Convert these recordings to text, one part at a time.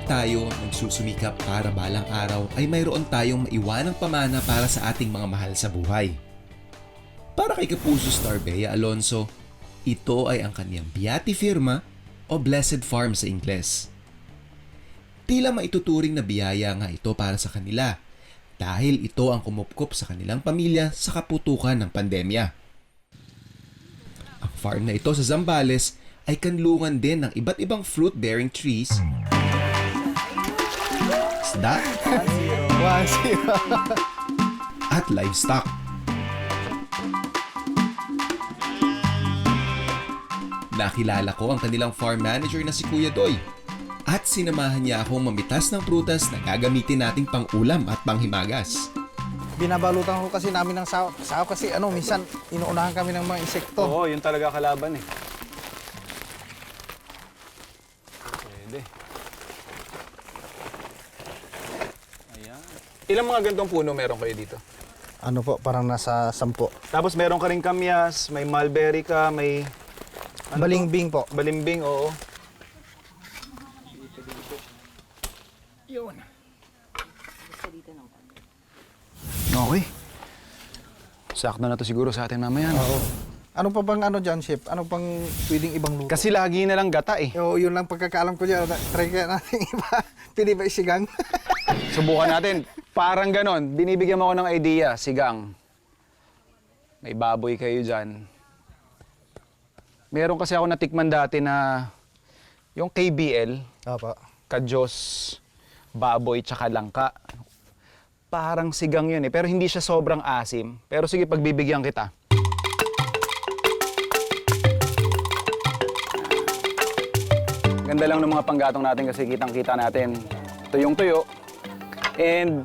lahat tayo nagsusumikap para balang araw ay mayroon tayong maiwanang pamana para sa ating mga mahal sa buhay. Para kay Kapuso Star Bea Alonso, ito ay ang kanyang Beati Firma o Blessed Farm sa Ingles. Tila maituturing na biyaya nga ito para sa kanila dahil ito ang kumupkop sa kanilang pamilya sa kaputukan ng pandemya. Ang farm na ito sa Zambales ay kanlungan din ng iba't ibang fruit-bearing trees, isda, 1-0. at livestock. Nakilala ko ang kanilang farm manager na si Kuya Doy at sinamahan niya akong mamitas ng prutas na gagamitin nating pang-ulam at panghimagas. Binabalutan ko kasi namin ng sao kasi minsan inuunahan kami ng mga insekto. Oo, yun talaga kalaban eh. Pwede. Ayan. Ilang mga gantong puno meron kayo dito? Ano po, parang nasa 10. Tapos meron ka rin kamyas, may mulberry ka, may... Balimbing po. Balimbing, oo. Okay. Sakto na to siguro sa atin mamaya. No? Oo. Ano pa bang dyan, chef? Ano pang pwedeng ibang luto? Kasi lagi na lang gata eh. Oo, yun lang pagkakaalam ko dyan. Try kaya natin iba. Pwede ba isigang? Subukan natin. Parang ganon. Binibigyan mo ako ng idea, sigang. May baboy kayo dyan. Meron kasi ako natikman dati na yung KBL, Opo. kadyos, baboy, tsaka langka. Parang sigang yun eh. Pero hindi siya sobrang asim. Pero sige, pagbibigyan kita. Ganda lang ng mga panggatong natin kasi kitang-kita natin tuyong-tuyo. And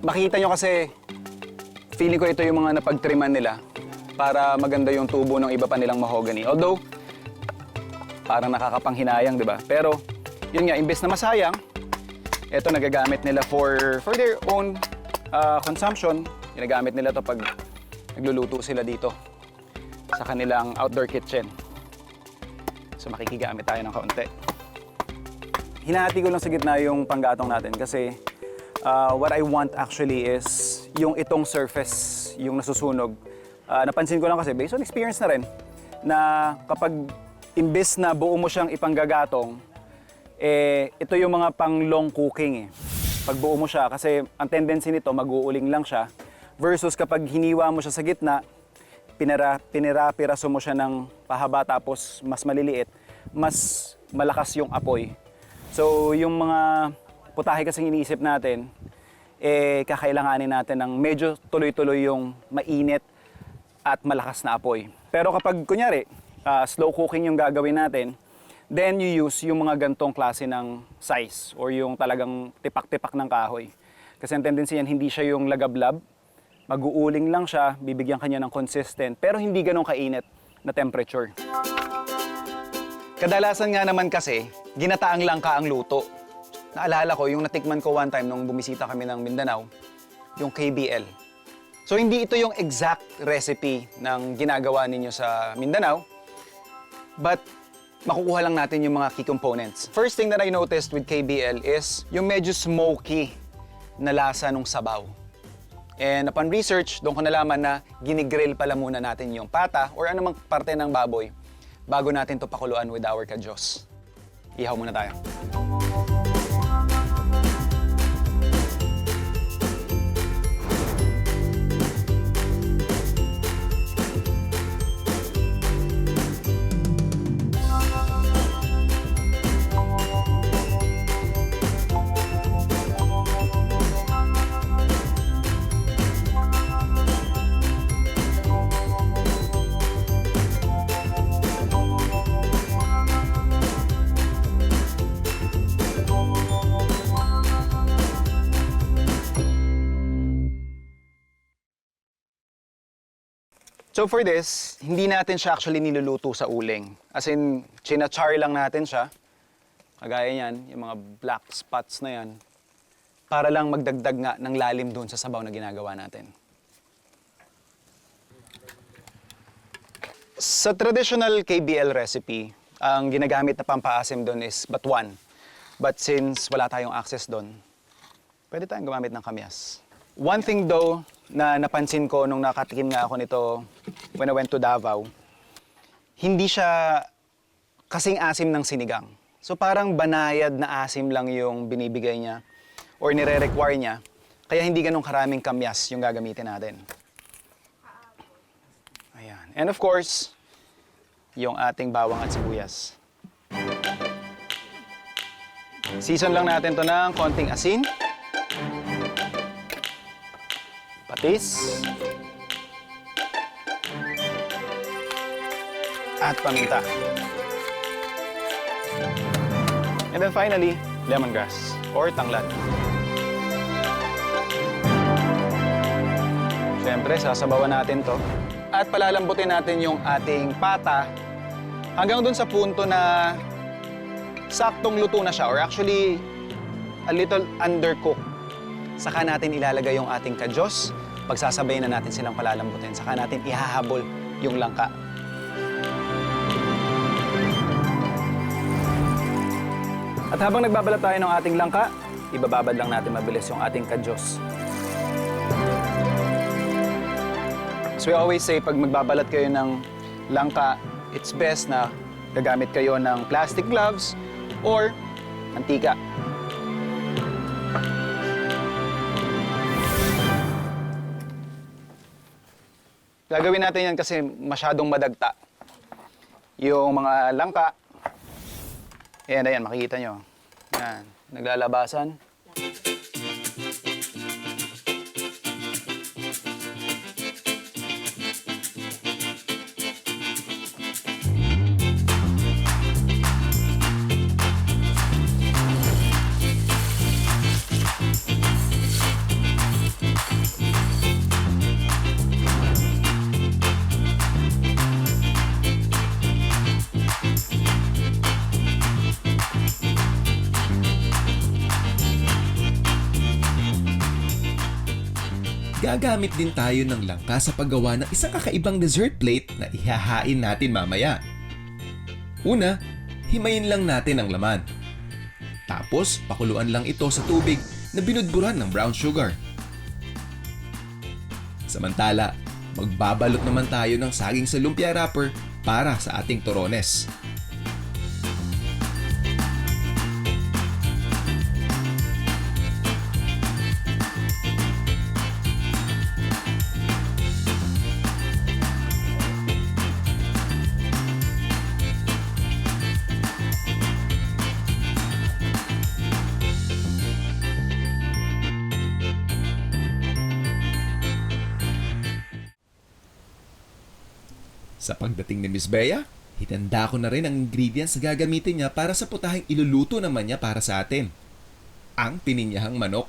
makita nyo kasi, feeling ko ito yung mga napagtriman nila para maganda yung tubo ng iba pa nilang mahogany. Although, parang nakakapanghinayang, di ba? Pero, yun nga, imbes na masayang, ito nagagamit nila for their own consumption. Ginagamit nila to pag nagluluto sila dito sa kanilang outdoor kitchen. So makikigamit tayo ng kaunti. Hinahati ko lang sa gitna yung panggatong natin kasi what I want actually is yung itong surface, yung nasusunog. Napansin ko lang kasi based on experience na rin na kapag imbes na buo mo siyang ipanggagatong, ito yung mga pang long cooking eh. Pag buo mo siya, kasi ang tendency nito, mag-uuling lang siya. Versus kapag hiniwa mo siya sa gitna, pinira-piraso mo siya ng pahaba tapos mas maliliit, mas malakas yung apoy. So yung mga putahe kasing iniisip natin, kakailanganin natin ng medyo tuloy-tuloy yung mainit at malakas na apoy. Pero kapag kunyari, slow cooking yung gagawin natin, then you use yung mga gantong klase ng size or yung talagang tipak-tipak ng kahoy. Kasi ang tendency yan, hindi siya yung lagablab, mag-uuling lang siya, bibigyan kanya ng consistent, pero hindi ganong kainit na temperature. Kadalasan nga naman kasi, ginataang langka ang luto. Naalala ko, yung natikman ko one time nung bumisita kami ng Mindanao, yung KBL. So hindi ito yung exact recipe ng ginagawa ninyo sa Mindanao, but makukuha lang natin yung mga key components. First thing that I noticed with KBL is yung medyo smoky na lasa ng sabaw. And upon research, doon ko nalaman na ginigrill pala muna natin yung pata or anumang parte ng baboy bago natin to pakuluan with our kadyos. Ihaw muna tayo. So for this, hindi natin siya actually niluluto sa uling. As in, china-char lang natin siya. Kagaya yan, yung mga black spots na yan. Para lang magdagdag nga ng lalim doon sa sabaw na ginagawa natin. Sa traditional KBL recipe, ang ginagamit na pampaasim doon is batuan. But since wala tayong access doon, pwede tayong gumamit ng kamyas. One thing though na napansin ko nung nakatikim nga ako nito when I went to Davao, hindi siya kasing asim ng sinigang. So parang banayad na asim lang yung binibigay niya or nire-require niya. Kaya hindi ganun karaming kamyas yung gagamitin natin. Ayan. And of course, yung ating bawang at sibuyas. Season lang natin to ng konting asin. Patis. At paminta. And then finally, lemongrass or tanglad. Siyempre, sasabawan natin to. At palalambutin natin yung ating pata hanggang dun sa punto na saktong luto na siya or actually a little undercooked. Saka natin ilalagay yung ating kadyos. Pagsasabayin na natin silang palalambutin. Saka natin ihahabol yung langka. At habang nagbabalat tayo ng ating langka, ibababad lang natin mabilis yung ating kadyos. So we always say, pag magbabalat kayo ng langka, it's best na gagamit kayo ng plastic gloves or mantika. Gagawin natin yan kasi masyadong madagta yung mga langka. Ayan, ayan, makikita nyo. Ayan, naglalabasan. Gagamit din tayo ng langka sa paggawa ng isang kakaibang dessert plate na ihahain natin mamaya. Una, himayin lang natin ang laman. Tapos, pakuluan lang ito sa tubig na binudburan ng brown sugar. Samantala, magbabalot naman tayo ng saging sa lumpia wrapper para sa ating torones. Sa pagdating ni Miss Bea, hitanda ko na rin ang ingredients na gagamitin niya para sa putahing iluluto naman niya para sa atin. Ang pininyahang manok.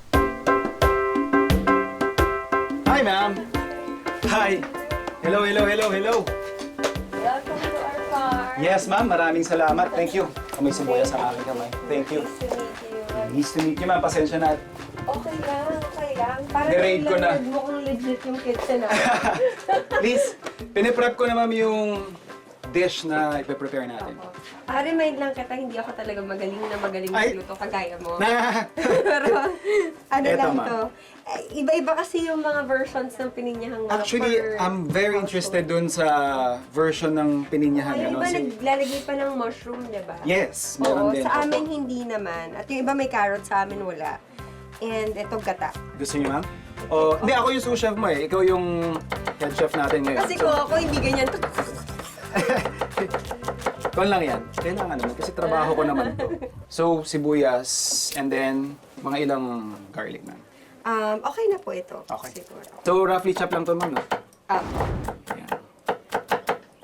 Hi, ma'am! Hi! Hello, hello, hello, hello! Welcome to our farm. Yes, ma'am. Maraming salamat. Thank you. May sibuyas sa aking kamay. Thank you. Nice to meet Nice to meet you. you, ma'am. Pasensya na. Okay lang, okay lang. Para Ni-raid ko na. mukhang legit yung kitchen na. Please, piniprep ko na, ma'am, yung dish na ipe-prepare natin. Remind lang kita, hindi ako talaga magaling Ay. magluto kagaya mo. Na! Pero ano Eto, lang ma'am. to. Iba-iba kasi yung mga versions ng pininyahang Actually, I'm very interested dun sa version ng pininyahan. Yung Ano, iba naglalagay pa ng mushroom, di ba? Yes, Oo, meron din. sa amin hindi naman. At yung iba may carrot, sa amin wala. And ito gata. Gusto niyo, ma'am? O, hindi, ako yung sous chef mo eh. Ikaw yung head chef natin ngayon. Kasi kung ako hindi ganyan to. Kon lang yan. Kailangan naman kasi trabaho ko naman to. So, sibuyas and then mga ilang garlic, ma'am. Okay na po ito. Okay. Siguro. So, roughly chop lang to, ma'am, no? Ayan.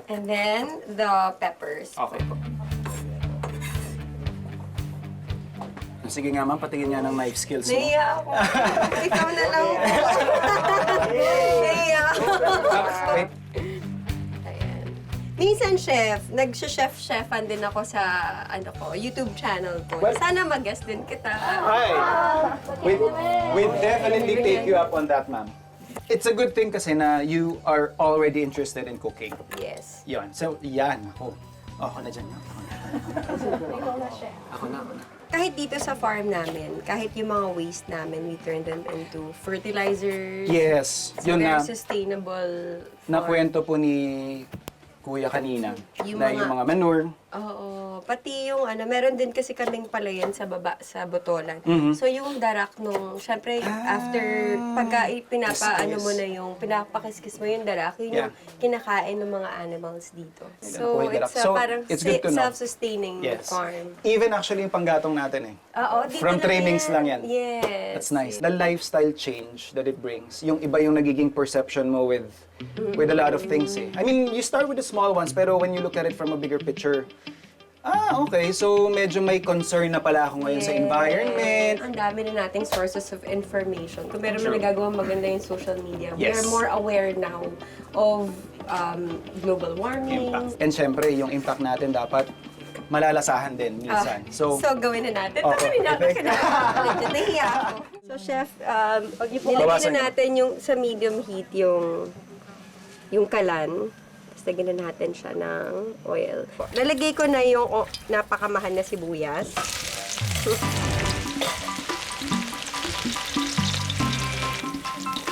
And then, the peppers. Okay po. Sige nga, ma'am, patingin niya ng knife skills mo. Naiya ako. Ikaw na lang. Naiya ako. Wait. Ayan. Minsan, chef, nag-chef-chefan din ako sa YouTube channel ko. Well- Sana mag-guest din kita. Hi! We'd definitely take you up on that, ma'am. It's a good thing kasi na you are already interested in cooking. Yes. Yon. So, yan. Ako. Ako na dyan. Ako na. Kahit dito sa farm namin, kahit yung mga waste namin, we turn them into fertilizers. Yes, So yun they're na. sustainable. Nakwento po ni Kuya kanina Yung na mga- yung mga manure. Oo. Pati yung meron din kasi kaming palayan sa baba, sa Botolan. Mhm. So yung darak nung, syempre, after, pagka pinapaano Yes. mo na yung, pinapakiskis mo yung darak, yun Yeah. yung kinakain ng mga animals dito. Ayan, So buhay darak. it's a So, parang it's good to know. self-sustaining farm. Even actually yung panggatong natin eh. Oo, dito From lang trainings lang yan. Yes. That's nice. The lifestyle change that it brings. Yung iba yung nagiging perception mo with a lot of things eh. I mean, you start with the small ones, pero when you look at it from a bigger picture, okay, so medyo may concern na pala ako ngayon sa Yes. environment. Ang dami na nating sources of information. Kung meron True. man nagagawa maganda yung social media, we Yes. are more aware now of global warming. Impact. And syempre, yung impact natin dapat malalasahan din minsan. So gawin na natin. Okay. Tama na natin. Nahiya ako. So, Chef, nilagay Bawasan na natin yung sa medium heat yung kalan. Tapos lagyan na natin siya ng oil. Nalagay ko na yung napakamahal na sibuyas.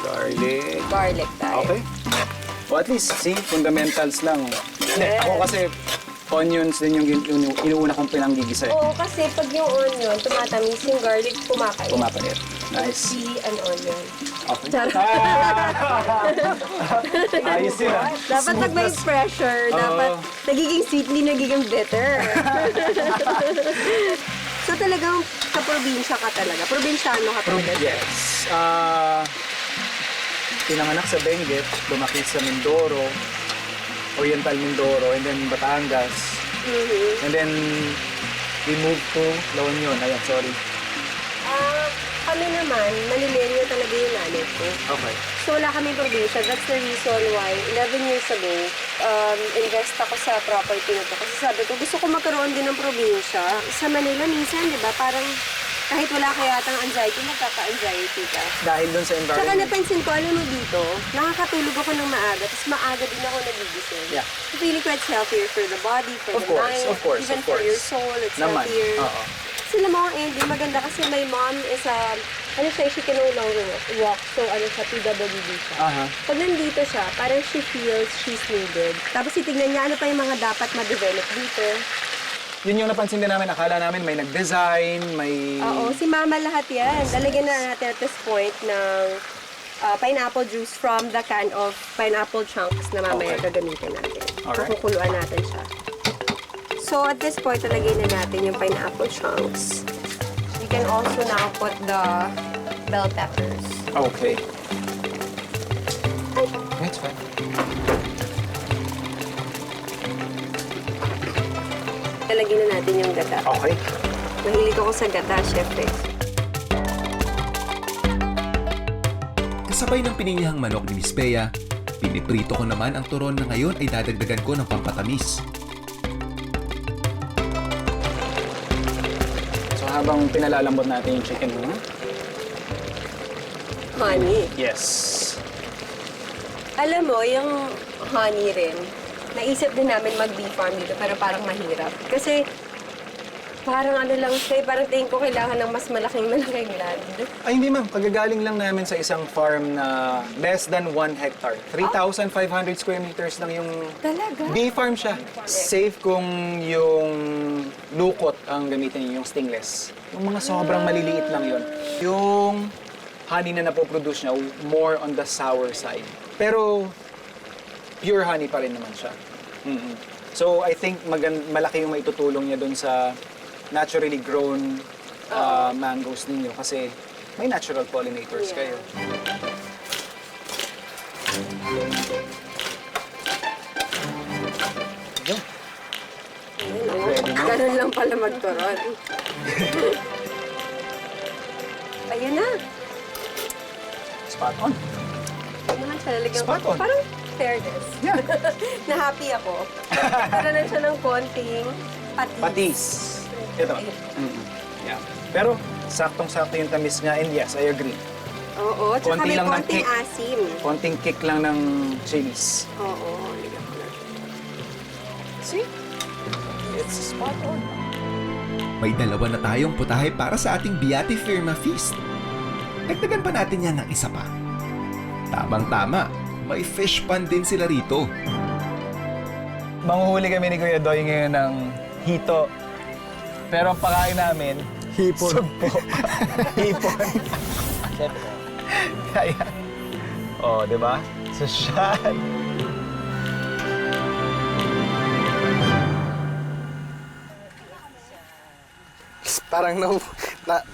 Garlic. Garlic tayo. Okay. O at least, see, fundamentals lang. Hindi, Yes. ako kasi onions din yung inuuna kong pinanggigisa. Oo, kasi pag yung onion, tumatamis, yung garlic pumapait. Pumapait. Nice. Chili and onion. Okay. Charot. Ayos yun ah. Dapat pag may pressure, dapat nagiging sweet, hindi nagiging bitter. So talagang sa probinsya ka talaga. Probinsyano ka talaga. Yes. Pinanganak sa Benguet, lumaki sa Mindoro, Oriental Mindoro, and then Batangas. And then, we moved to La Union. Ayan, sorry. Kami naman, Manileño talaga yung nanay ko. Okay. So wala kami probinsya. That's the reason why 11 years ago, invest ako sa property nito. Kasi sabi ko, gusto ko magkaroon din ng probinsya. Sa Manila, minsan, di ba, parang kahit wala kaya yatang anxiety, magkaka-anxiety ka. Dahil dun sa Tsaka environment. napansin ko, alam mo dito, nakakatulog ako ng maaga, tapos maaga din ako nagigising. Yeah. So feeling ko it's healthier for the body, for Of the course, mind, of course, even of for course. your soul, it's Naman, healthier. oo. Sila mga Andy, maganda kasi my mom is she can no longer walk, so siya, PWD siya. Aha. Pag nandito siya, parang she feels she's needed. Tapos titignan niya ano pa yung mga dapat ma-develop dito. Yun yung napansin din namin. Akala namin may nag-design, may... Oo, si Mama lahat yan. Lalagyan na natin at this point ng pineapple juice from the can of pineapple chunks na mamaya Okay. gagamitin natin. Alright. Kukuluan natin siya. So at this point, lalagyan na natin yung pineapple chunks. You can also now put the bell peppers. Okay. That's fine. Lalagyan na natin yung gata. Okay. Mahilig ako sa gata, syempre. Kasabay ng pininihang manok ni Miss Bea, piniprito ko naman ang turon na ngayon ay dadagdagan ko ng pampatamis. So habang pinalalambot natin yung chicken mo, Honey. yes. Alam mo, yung honey rin, naisip din namin mag-bee farm dito, pero parang mahirap. Kasi, parang lang siya, parang tingin ko kailangan ng mas malaking land. Ay, hindi ma'am. Kagagaling lang namin sa isang farm na less than 1 hectare. 3,500 square meters lang yung... Talaga? Bee farm siya. Safe kung yung lukot ang gamitin niyo, yung stingless. Yung mga sobrang maliliit lang yun. Yung honey na napoproduce niya, more on the sour side. Pero pure honey pa rin naman siya. So I think malaki yung maitutulong niya dun sa naturally grown mangoes ninyo kasi may natural pollinators Yeah. kayo. Yun. Ready na? Ganun lang pala magturon. Ayan na. Spot on. Ano naman siya lalagyan Spot ko? on. Parang fairness. Yeah. Na-happy ako. Karoon siya ng konting patis. Patis. Ito. Yeah. Pero saktong-sakto yung tamis niya and yes, I agree. Oo, tsaka Konti may lang ng konting kick. asim. Konting kick lang ng chilies. Oo, lagyan ko na. See? Yes, spot on. May dalawa na tayong putahe para sa ating Biati Firma Feast. Dagdagan pa natin yan ng isa pa. Tamang-tama, may fish pan din sila rito. Manghuhuli kami ni Kuya Doy ngayon ng hito. Pero ang pakain namin, Hipon. sugpo. Hipon. Kaya, oh, di ba? Sosyal. Parang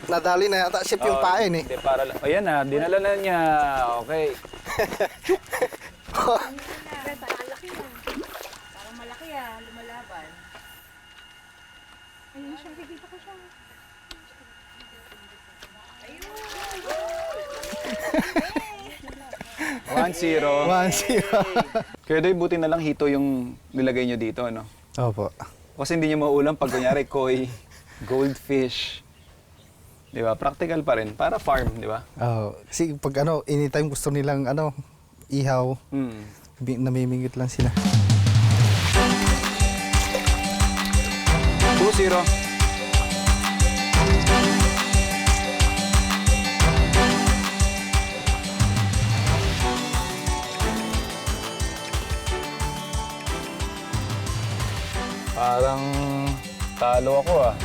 nadali na yata chef yung pain eh. Hindi, para lang. O yan na, dinala na niya. Okay. Parang malaki ah, lumalaban. Ayun siya, kikita ko siya. 1-0. 1-0. Kaya Doy, buti na lang hito yung nilagay niyo dito, no? Opo. Kasi hindi niyo maulam pag kunyari koi, goldfish. Di ba? Practical pa rin. Para farm, di ba? Oh, kasi pag anytime gusto nilang ihaw, Hmm. namimingit lang sila. 2-0. Parang talo ako ah.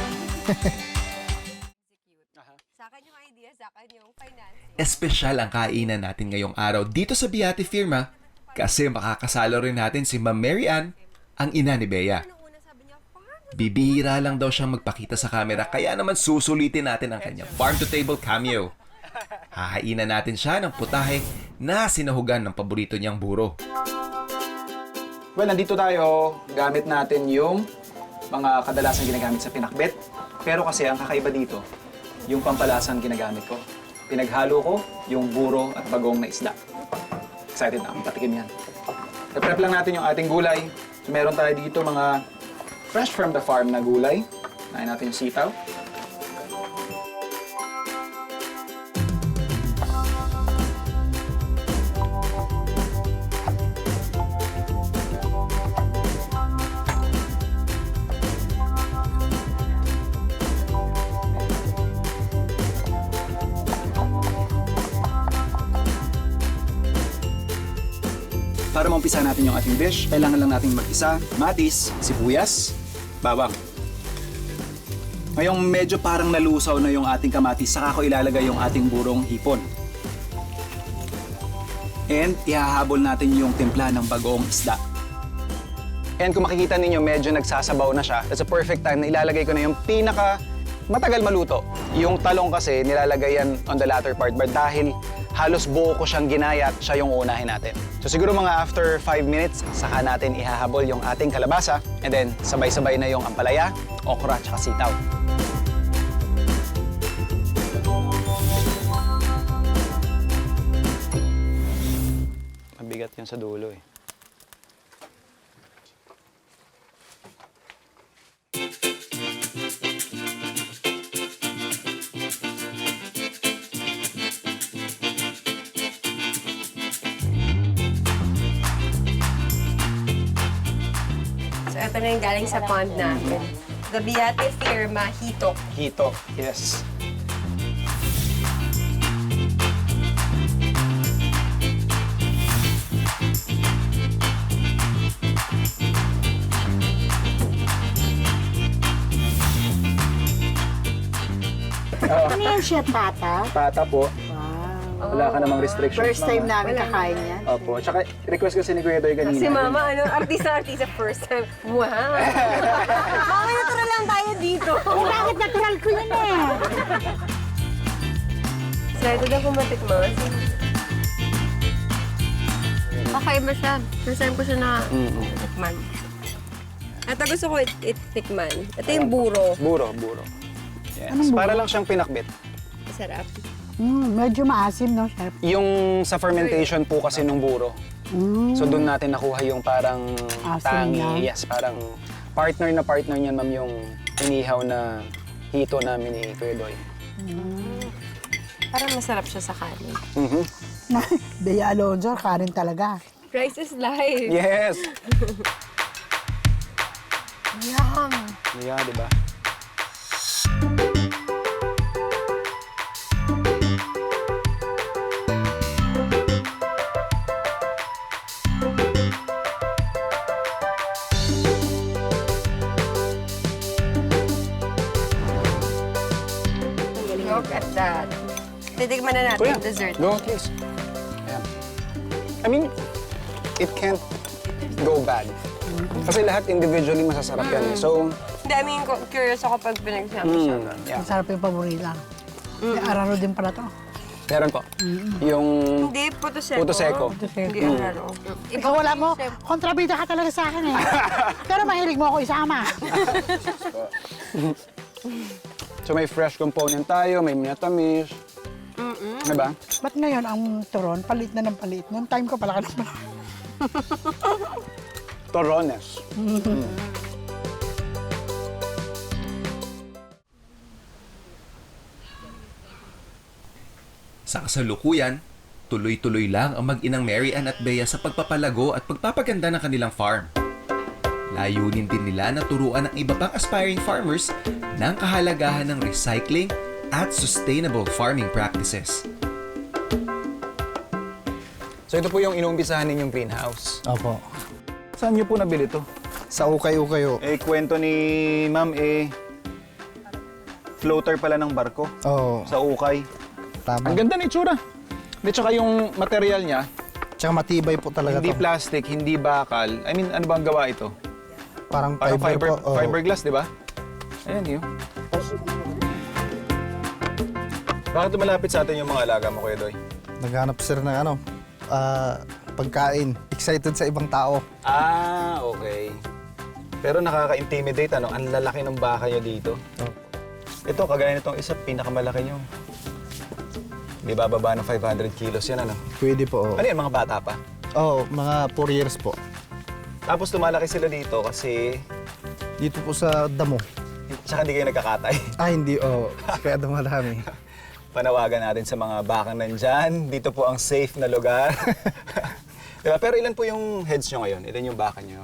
Sa akin yung idea, sa akin yung finance. Espesyal ang kainan natin ngayong araw dito sa Biati Firma kasi makakasalo rin natin si Ma'am Mary Ann, ang ina ni Bea. Una sabi niya, farm. Bibihira lang daw siyang magpakita sa camera kaya naman susulitin natin ang kanyang farm-to-table cameo. Hahainan natin siya ng putahe na sinahugan ng paborito niyang buro. Well, nandito tayo. Gamit natin yung mga kadalasan ginagamit sa pinakbet. Pero kasi ang kakaiba dito, yung pampalasan ginagamit ko. Pinaghalo ko yung buro at bagong na isda. Excited na akong patikim yan. I-prep lang natin yung ating gulay. So, meron tayo dito mga fresh from the farm na gulay. Nahin natin yung sitaw. Para maumpisa natin yung ating dish, kailangan lang natin mag-isa, matis, sibuyas, bawang. Ngayong medyo parang nalusaw na yung ating kamatis, saka ko ilalagay yung ating burong hipon. And ihahabol natin yung timpla ng bagoong isda. And kung makikita ninyo, medyo nagsasabaw na siya. That's a perfect time na ilalagay ko na yung pinaka matagal maluto. Yung talong kasi nilalagay yan on the latter part, but dahil halos buo ko siyang ginayat, siya yung unahin natin. So siguro mga after 5 minutes, saka natin ihahabol yung ating kalabasa, and then sabay-sabay na yung ampalaya, okra, tsaka sitaw. Mabigat yun sa dulo eh. So, ito na yung galing sa pond natin. The Biati Firma Hito. Hito, yes. Ano yan siya, tata? Pata po. Wow. Wala ka namang restrictions. First time Mama. namin kakain yan. Opo. Tsaka request kasi ni Kuya Doy kanina. Si Mama, artista first time. Wow! Mama, natural lang tayo dito. Bakit natural ko yun eh? Excited ako matikman. Kakaiba siya. First time ko siya na tikman. Ito gusto ko itikman. Ito yung buro. Buro. Yes. Para lang siyang pinakbit. Sarap. Medyo maasim, no, chef? Yung sa fermentation po kasi nung buro. So doon natin nakuha yung parang Asim tangi. na. Yes, parang partner niyan, ma'am, yung inihaw na hito namin ni Kuya Doy. Parang masarap siya sa kanin. Bea Alonzo, kanin talaga. Rice is life. Yes! Yum! Yeah, di ba? Look at that. Titigman na natin yung dessert. Go, please. Ayan. I mean, it can't go bad. Kasi lahat individually masasarap yan eh. So, Hindi, I mean, curious ako pag pinagsama-sama. yeah. Masarap yung paborita. May araro din pala to. Meron po. Yung Hindi, puto seco. puto seco. Hindi, araro. Ikaw wala mo, kontrabida ka talaga sa akin eh. Pero mahilig mo ako isama. So may fresh component tayo, may minatamis. Diba? Ba't ngayon ang turon, palit na ng palit? Noong time ko pala ka naman. Torones. Sa kasalukuyan, tuloy-tuloy lang ang mag-inang Mary Ann at Bea sa pagpapalago at pagpapaganda ng kanilang farm. Layunin din nila na turuan ng iba pang aspiring farmers ng kahalagahan ng recycling at sustainable farming practices. So ito po yung inuumpisahan ninyong greenhouse. Opo. Saan niyo po nabili to? Sa ukay-ukay o. Eh, kwento ni ma'am floater pala ng barko Oo, sa ukay. tama. Ang ganda ng itsura. Di tsaka yung material niya, Tsaka matibay po talaga hindi to. plastic, hindi bakal. I mean, ano ba ang gawa ito? Parang Parang fiber po. Oo. fiberglass, di ba? Ayan yun. Bakit lumalapit sa atin yung mga alaga mo, Kuya Doy? Naghanap sir ng ano, pagkain. Excited sa ibang tao. Ah, okay. Pero nakaka-intimidate, ano? Ang lalaki ng baka nyo dito. Oh. Ito, kagaya nitong isa, pinakamalaki nyo. Hindi bababa ng 500 kilos yan, ano? Pwede po. Ano yan, mga bata pa? Oo, mga 4 years po. Tapos lumalaki sila dito kasi Dito po sa damo. tsaka hindi kayo nagkakatay. Hindi, kaya dumarami. Panawagan natin sa mga bakang nandyan. Dito po ang safe na lugar. Diba? Pero ilan po yung heads nyo ngayon? Ilan yung baka nyo?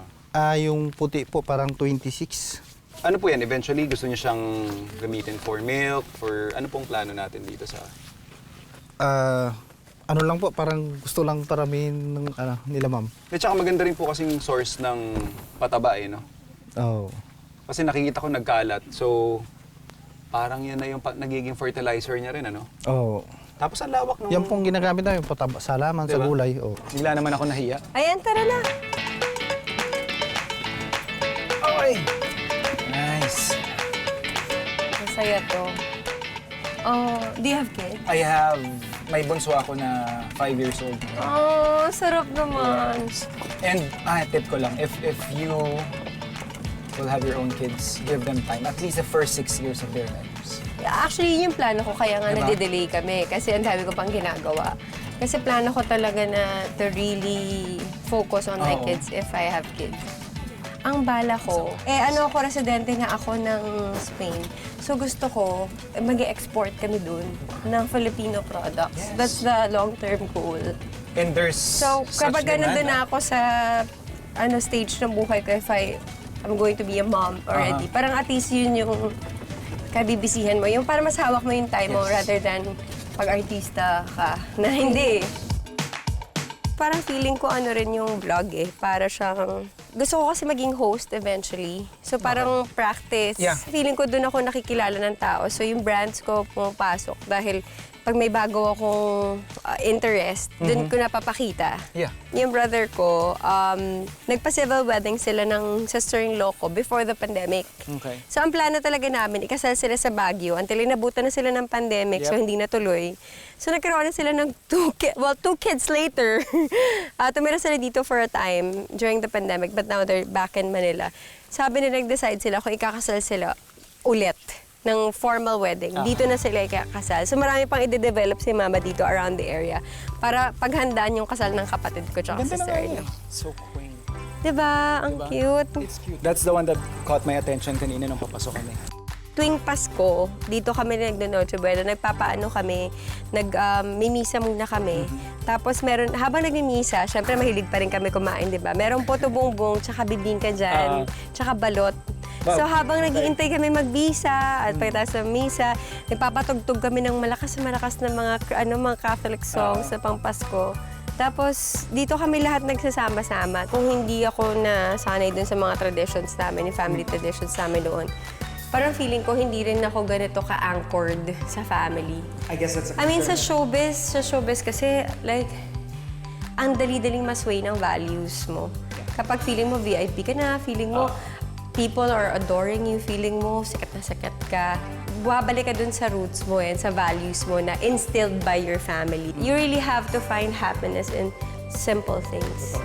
Yung puti po, parang 26. Ano po yan? Eventually, gusto nyo siyang gamitin for milk? For ano pong plano natin dito sa... Ano lang po, parang gusto lang paramihin ng nila ma'am. At saka maganda rin po kasing source ng pataba no? Oo. Kasi nakikita ko nagkalat. So, parang yan na yung nagiging fertilizer niya rin, ano? Oo. Tapos ang lawak ng... Yan pong ginagamit namin, sa laman, sa Diba? gulay. Oo. Bigla naman ako nahiya. Ayan, tara na. Okay! Nice! Masaya to. Oh, do you have kids? I have... May bunso ako na 5 years old. Oh, sarap naman. And, tip ko lang, if you will have your own kids, give them time. At least the first 6 years of their lives. Actually, yun yung plano ko, kaya nga Diba? nade-delay kami. Kasi ang dami ko pang ginagawa. Kasi plano ko talaga na to really focus on my Oo. kids if I have kids. Ang bala ko, ako, residente nga ako ng Spain. So gusto ko, mag-export kami dun ng Filipino products. Yes. That's the long-term goal. And there's So, kapag nandun na ako sa stage ng buhay ko, if I'm going to be a mom already, parang at least yun yung kabibisihan mo. Yung para mas hawak mo yung time mo rather than pag-artista ka na hindi. Parang feeling ko rin yung vlog para siyang... Gusto ko kasi maging host eventually. So parang practice. Yeah. Feeling ko doon ako nakikilala ng tao. So yung brands ko pumapasok dahil pag may bago akong interest, doon ko napapakita. Yeah. Yung brother ko, nagpa-civil wedding sila ng sister-in-law ko before the pandemic. Okay. So ang plano talaga namin, ikasal sila sa Baguio until inabutan na sila ng pandemic, so Yep. hindi natuloy. So nagkaroon na sila ng 2 kids later. Tumira sila dito for a time during the pandemic, but now they're back in Manila. Sabi nila, nag-decide sila kung ikakasal sila ulit ng formal wedding. Dito na sila ikakasal. So marami pang i-develop si Mama dito around the area para paghandaan yung kasal ng kapatid ko tsaka sister niya. So quaint. Diba? Ang cute. It's cute. That's the one that caught my attention kanina nung papasok kami. Tuwing Pasko, dito kami nag-Noche Buena, nagpapaano kami, mimisa muna kami. Tapos habang nagmimisa, syempre mahilig pa rin kami kumain, di ba? Merong puto bongbong, tsaka bibingka dyan, tsaka balot. So habang naghihintay kami magbisa at pagkatapos ng misa, nagpapatugtog kami ng malakas na mga Catholic songs sa Pampasko. Tapos dito kami lahat nagsasama-sama. Kung hindi ako nasanay dun sa mga traditions namin, yung family traditions namin doon, parang feeling ko hindi rin ako ganito ka-anchored sa family. I guess that's I mean, sa showbiz kasi, like, ang dali-daling masway ng values mo. Kapag feeling mo VIP ka na, feeling mo people are adoring you, feeling mo sikat na sikat ka, babalik ka dun sa roots mo and sa values mo na instilled by your family. You really have to find happiness in simple things.